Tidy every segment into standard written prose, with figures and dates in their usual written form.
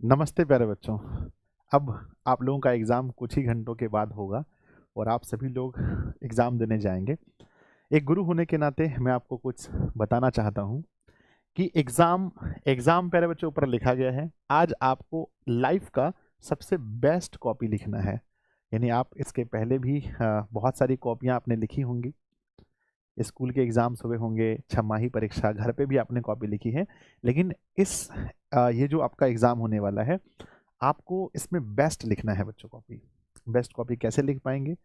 नमस्ते प्यारे बच्चों। अब आप लोगों का एग्ज़ाम कुछ ही घंटों के बाद होगा और आप सभी लोग एग्ज़ाम देने जाएंगे। एक गुरु होने के नाते मैं आपको कुछ बताना चाहता हूँ कि एग्ज़ाम एग्ज़ाम प्यारे बच्चों ऊपर लिखा गया है। आज आपको लाइफ का सबसे बेस्ट कॉपी लिखना है। यानी आप इसके पहले भी बहुत सारी कॉपियाँ आपने लिखी होंगी। स्कूल के एग्ज़ाम्स हुए होंगे, छमाही परीक्षा, घर पे भी आपने कॉपी लिखी है। लेकिन ये जो आपका एग्ज़ाम होने वाला है, आपको इसमें बेस्ट लिखना है बच्चों कॉपी। बेस्ट कॉपी कैसे लिख पाएँगे?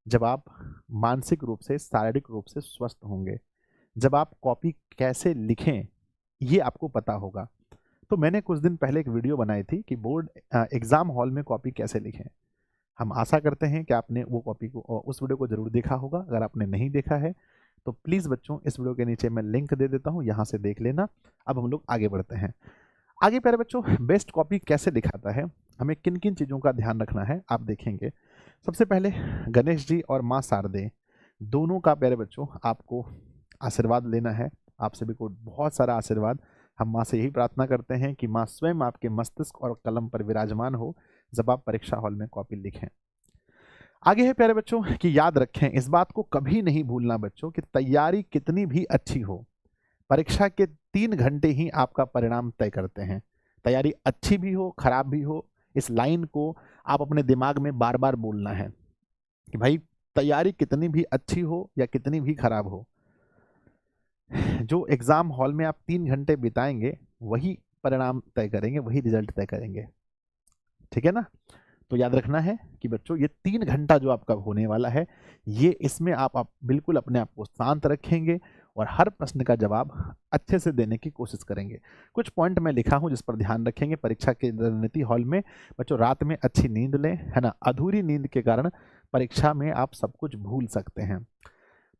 जब आप मानसिक रूप से, शारीरिक रूप से स्वस्थ होंगे। जब आप कॉपी कैसे लिखें, ये आपको पता होगा। तो मैंने कुछ दिन पहले एक वीडियो बनाई थी कि एग्ज़ाम हॉल में कॉपी कैसे लिखें। हम आशा करते हैं कि आपने वो उस वीडियो को ज़रूर देखा होगा। अगर आपने नहीं देखा है, तो प्लीज़ बच्चों इस वीडियो के नीचे मैं लिंक दे देता हूँ, यहाँ से देख लेना। अब हम लोग आगे बढ़ते हैं। आगे प्यारे बच्चों, बेस्ट कॉपी कैसे दिखाता है, हमें किन किन चीज़ों का ध्यान रखना है, आप देखेंगे। सबसे पहले गणेश जी और माँ शारदे दोनों का प्यारे बच्चों आपको आशीर्वाद लेना है। आप सभी को बहुत सारा आशीर्वाद। हम माँ से यही प्रार्थना करते हैं कि माँ स्वयं आपके मस्तिष्क और कलम पर विराजमान हो जब आप परीक्षा हॉल में कॉपी लिखें। आगे है प्यारे बच्चों कि याद रखें, इस बात को कभी नहीं भूलना बच्चों कि तैयारी कितनी भी अच्छी हो, परीक्षा के 3 घंटे ही आपका परिणाम तय करते हैं। तैयारी अच्छी भी हो, खराब भी हो, इस लाइन को आप अपने दिमाग में बार बार बोलना है कि भाई तैयारी कितनी भी अच्छी हो या कितनी भी खराब हो, जो एग्जाम हॉल में आप 3 घंटे बिताएंगे वही परिणाम तय करेंगे, वही रिजल्ट तय करेंगे। ठीक है ना? तो याद रखना है कि बच्चों ये 3 घंटा जो आपका होने वाला है, ये इसमें आप बिल्कुल अपने आप को शांत रखेंगे और हर प्रश्न का जवाब अच्छे से देने की कोशिश करेंगे। कुछ पॉइंट मैं लिखा हूं जिस पर ध्यान रखेंगे। परीक्षा के रणनीति हॉल में बच्चों रात में अच्छी नींद लें, है ना। अधूरी नींद के कारण परीक्षा में आप सब कुछ भूल सकते हैं।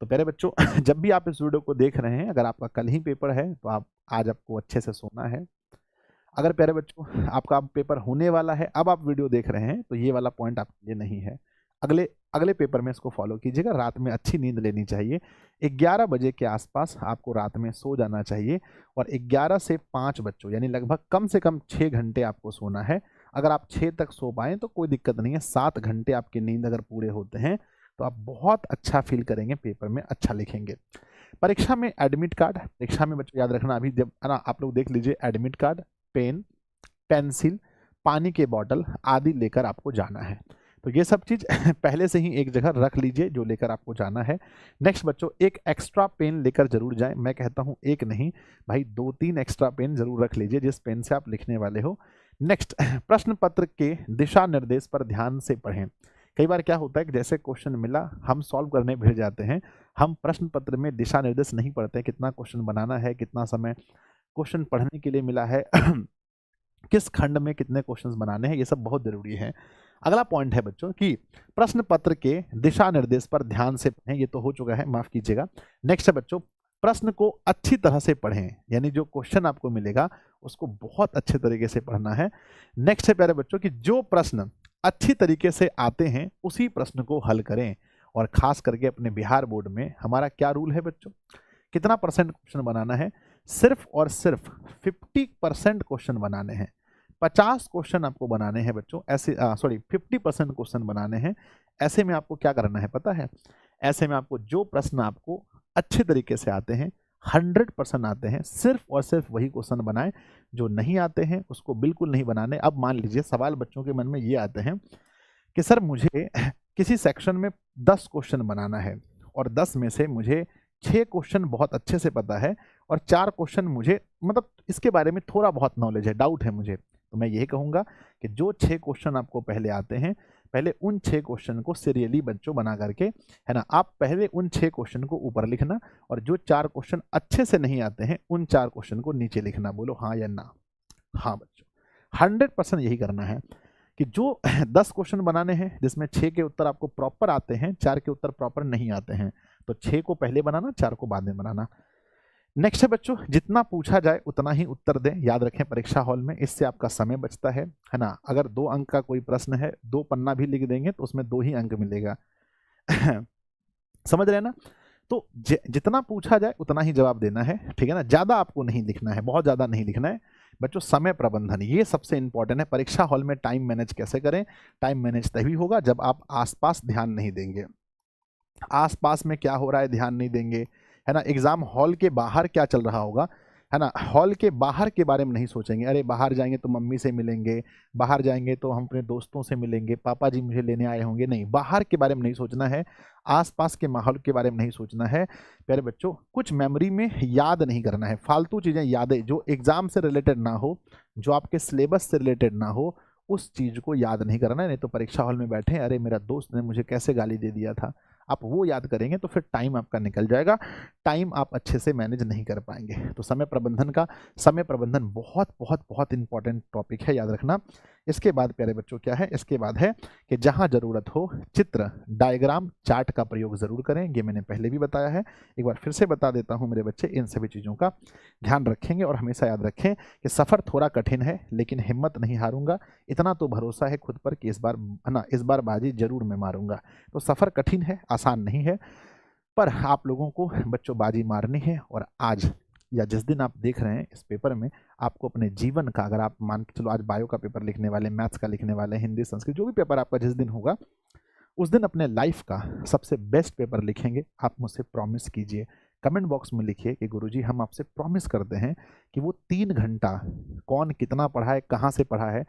तो प्यारे बच्चों जब भी आप इस वीडियो को देख रहे हैं, अगर आपका कल ही पेपर है तो आप आज आपको अच्छे से सोना है। अगर प्यारे बच्चों आपका अब पेपर होने वाला है, अब आप वीडियो देख रहे हैं, तो ये वाला पॉइंट आपके लिए नहीं है। अगले अगले पेपर में इसको फॉलो कीजिएगा। रात में अच्छी नींद लेनी चाहिए। 11 बजे के आसपास आपको रात में सो जाना चाहिए और 11 से 5 बच्चों यानी लगभग कम से कम 6 घंटे आपको सोना है। अगर आप 6 तक सो पाएँ तो कोई दिक्कत नहीं है। 7 घंटे आपकी नींद अगर पूरे होते हैं तो आप बहुत अच्छा फील करेंगे, पेपर में अच्छा लिखेंगे। परीक्षा में एडमिट कार्ड, परीक्षा में बच्चों याद रखना, अभी जब है ना आप लोग देख लीजिए, एडमिट कार्ड, पेन, पेंसिल, पानी के बॉटल आदि लेकर आपको जाना है। तो ये सब चीज़ पहले से ही एक जगह रख लीजिए जो लेकर आपको जाना है। नेक्स्ट बच्चों, एक एक्स्ट्रा पेन लेकर जरूर जाएं। मैं कहता हूँ एक नहीं भाई, 2-3 एक्स्ट्रा पेन जरूर रख लीजिए जिस पेन से आप लिखने वाले हो। नेक्स्ट, प्रश्न पत्र के दिशा निर्देश पर ध्यान से पढ़ें। कई बार क्या होता है कि जैसे क्वेश्चन मिला हम सॉल्व करने भिड़ जाते हैं, हम प्रश्न पत्र में दिशा निर्देश नहीं पढ़ते, कितना क्वेश्चन बनाना है, कितना समय क्वेश्चन पढ़ने के लिए मिला है किस खंड में कितने क्वेश्चंस बनाने हैं, ये सब बहुत जरूरी है। अगला पॉइंट है बच्चों कि प्रश्न पत्र के दिशा निर्देश पर ध्यान से पढ़ें। ये तो हो चुका है, माफ कीजिएगा। नेक्स्ट है बच्चों, प्रश्न को अच्छी तरह से पढ़ें, यानी जो क्वेश्चन आपको मिलेगा उसको बहुत अच्छे तरीके से पढ़ना है। नेक्स्ट है प्यारे बच्चों कि जो प्रश्न अच्छी तरीके से आते हैं उसी प्रश्न को हल करें। और खास करके अपने बिहार बोर्ड में हमारा क्या रूल है बच्चों, कितना परसेंट क्वेश्चन बनाना है? सिर्फ और सिर्फ 50% क्वेश्चन बनाने हैं। 50 क्वेश्चन आपको बनाने हैं बच्चों, ऐसे 50% क्वेश्चन बनाने हैं। ऐसे में आपको क्या करना है पता है? ऐसे में आपको जो प्रश्न आपको अच्छे तरीके से आते हैं, 100% आते हैं, सिर्फ और सिर्फ वही क्वेश्चन बनाएं। जो नहीं आते हैं उसको बिल्कुल नहीं बनाने। अब मान लीजिए सवाल बच्चों के मन में ये आते हैं कि सर मुझे किसी सेक्शन में 10 क्वेश्चन बनाना है और 10 में से मुझे 6 क्वेश्चन बहुत अच्छे से पता है और 4 क्वेश्चन मुझे मतलब इसके बारे में थोड़ा बहुत नॉलेज है, डाउट है मुझे। तो मैं यही कहूँगा कि जो 6 क्वेश्चन आपको पहले आते हैं, पहले उन 6 क्वेश्चन को सीरियली बच्चों बना करके, है ना, आप पहले उन 6 क्वेश्चन को ऊपर लिखना और जो 4 क्वेश्चन अच्छे से नहीं आते हैं उन 4 क्वेश्चन को नीचे लिखना। बोलो हाँ या ना? हाँ बच्चों, 100% यही करना है कि जो 10 क्वेश्चन बनाने हैं जिसमें 6 के उत्तर आपको प्रॉपर आते हैं, 4 के उत्तर प्रॉपर नहीं आते हैं, तो 6 को पहले बनाना, 4 को बाद में बनाना। नेक्स्ट है बच्चों, जितना पूछा जाए उतना ही उत्तर दें। याद रखें परीक्षा हॉल में, इससे आपका समय बचता है ना। अगर 2 अंक का कोई प्रश्न है, 2 पन्ना भी लिख देंगे तो उसमें 2 ही अंक मिलेगा समझ रहे हैं ना? तो जितना पूछा जाए उतना ही जवाब देना है, ठीक है ना। ज़्यादा आपको नहीं लिखना है, बहुत ज़्यादा नहीं लिखना है। बच्चों समय प्रबंधन ये सबसे इंपॉर्टेंट है। परीक्षा हॉल में टाइम मैनेज कैसे करें? टाइम मैनेज तभी होगा जब आप आसपास ध्यान नहीं देंगे। आसपास में क्या हो रहा है ध्यान नहीं देंगे, है ना। एग्जाम हॉल के बाहर क्या चल रहा होगा, है ना, हॉल के बाहर के बारे में नहीं सोचेंगे। अरे बाहर जाएंगे तो मम्मी से मिलेंगे, बाहर जाएंगे तो हम अपने दोस्तों से मिलेंगे, पापा जी मुझे लेने आए होंगे, नहीं, बाहर के बारे में नहीं सोचना है, आसपास के माहौल के बारे में नहीं सोचना है। प्यारे बच्चों, कुछ मेमोरी में याद नहीं करना है, फालतू चीज़ें यादें जो एग्जाम से रिलेटेड ना हो, जो आपके सिलेबस से रिलेटेड ना हो, उस चीज़ को याद नहीं करना है। नहीं तो परीक्षा हॉल में बैठे, अरे मेरा दोस्त ने मुझे कैसे गाली दे दिया था, आप वो याद करेंगे तो फिर टाइम आपका निकल जाएगा, टाइम आप अच्छे से मैनेज नहीं कर पाएंगे। तो समय प्रबंधन बहुत बहुत बहुत इंपॉर्टेंट टॉपिक है, याद रखना। इसके बाद प्यारे बच्चों क्या है, इसके बाद है कि जहां जरूरत हो चित्र, डायग्राम, चार्ट का प्रयोग जरूर करें। ये मैंने पहले भी बताया है, एक बार फिर से बता देता हूं मेरे बच्चे, इन सभी चीज़ों का ध्यान रखेंगे। और हमेशा याद रखें कि सफ़र थोड़ा कठिन है लेकिन हिम्मत नहीं हारूंगा, इतना तो भरोसा है खुद पर कि इस बार, है ना, इस बार बाजी जरूर मैं मारूंगा। तो सफ़र कठिन है, आसान नहीं है, पर आप लोगों को बच्चों बाजी मारनी है। और आज या जिस दिन आप देख रहे हैं इस पेपर में, आपको अपने जीवन का, अगर आप मान के चलो आज बायो का पेपर लिखने वाले, मैथ्स का लिखने वाले, हिंदी संस्कृत, जो भी पेपर आपका जिस दिन होगा, उस दिन अपने लाइफ का सबसे बेस्ट पेपर लिखेंगे। आप मुझसे प्रॉमिस कीजिए, कमेंट बॉक्स में लिखिए कि गुरुजी हम आपसे प्रॉमिस करते हैं कि वो 3 घंटा कौन कितना पढ़ा है, कहाँ से पढ़ा है,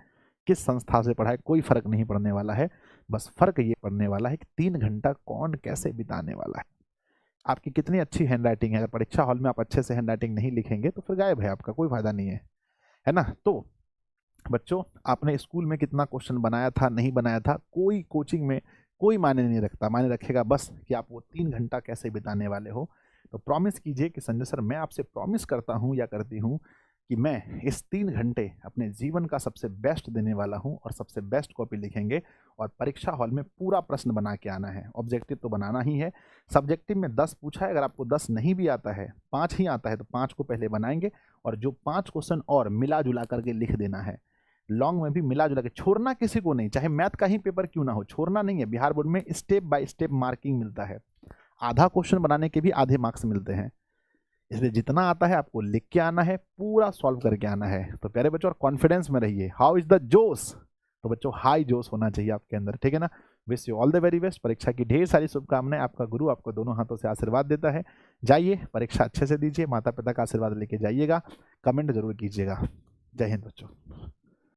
किस संस्था से पढ़ा है, कोई फर्क नहीं पड़ने वाला है। बस फर्क ये पड़ने वाला है कि 3 घंटा कौन कैसे बिताने वाला है। आपकी कितनी अच्छी हैंड राइटिंग है, अगर परीक्षा हॉल में आप अच्छे से हैंड राइटिंग नहीं लिखेंगे तो फिर गायब है, आपका कोई फायदा नहीं है ना। तो बच्चों, आपने स्कूल में कितना क्वेश्चन बनाया था, नहीं बनाया था, कोई कोचिंग में कोई मायने नहीं रखता, मायने रखेगा बस कि आप वो 3 घंटा कैसे बिताने वाले हो। तो प्रॉमिस कीजिए कि संजय सर मैं आपसे प्रॉमिस करता हूँ या करती हूँ कि मैं इस 3 घंटे अपने जीवन का सबसे बेस्ट देने वाला हूँ, और सबसे बेस्ट कॉपी लिखेंगे और परीक्षा हॉल में पूरा प्रश्न बना के आना है। ऑब्जेक्टिव तो बनाना ही है। सब्जेक्टिव में 10 पूछा है, अगर आपको 10 नहीं भी आता है, 5 ही आता है, तो 5 को पहले बनाएंगे और जो 5 क्वेश्चन और मिला जुला करके लिख देना है। लॉन्ग में भी मिला जुला के, छोड़ना किसी को नहीं, चाहे मैथ का ही पेपर क्यों ना हो, छोड़ना नहीं है। बिहार बोर्ड में स्टेप बाय स्टेप मार्किंग मिलता है, आधा क्वेश्चन बनाने के भी आधे मार्क्स मिलते हैं, इसलिए जितना आता है आपको लिख के आना है, पूरा सॉल्व करके आना है। तो प्यारे बच्चों, और कॉन्फिडेंस में रहिए। हाउ इज द जोश? तो बच्चों हाई जोश होना चाहिए आपके अंदर, ठीक है ना। Wish you all the very best, परीक्षा की ढेर सारी शुभकामनाएं। आपका गुरु आपको दोनों हाथों से आशीर्वाद देता है। जाइए परीक्षा अच्छे से दीजिए, माता पिता का आशीर्वाद लेके जाइएगा, कमेंट जरूर कीजिएगा। जय हिंद बच्चों।